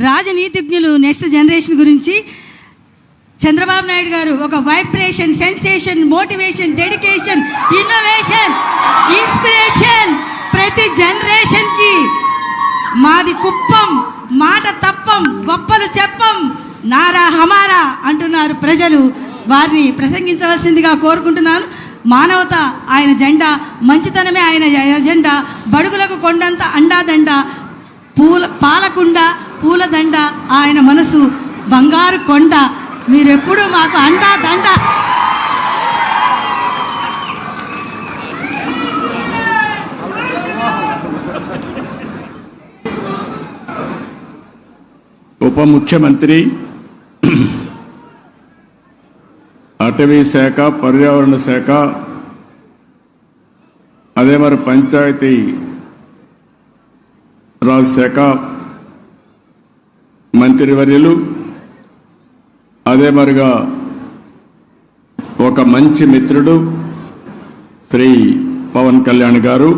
రాజనీతిజ్ఞులు next generation గురించి చంద్రబాబు నాయుడు గారు ఒక vibration, sensation, motivation, dedication, innovation, inspiration ప్రతి జనరేషన్కి. మాది కుప్పం, మాట తప్పం, గొప్పలు చెప్పం, నారా హమారా అంటున్నారు ప్రజలు. వారిని ప్రసంగించవలసిందిగా కోరుకుంటున్నాను. మానవత ఆయన జెండా, మంచితనమే ఆయన ఎజెండా, బడుగులకు కొండంత అండాదండ, పాలకుండ పూలదండ ఆయన మనసు బంగారు కొండ. మీరెప్పుడు మాకు అండా దండ. ఉప ముఖ్యమంత్రి, అటవీ శాఖ, పర్యావరణ శాఖ, అదే మరి పంచాయతీ రాజ్ శాఖ మంత్రివర్యులు, అదే మరిగా ఒక మంచి మిత్రుడు శ్రీ పవన్ కళ్యాణ్ గారు,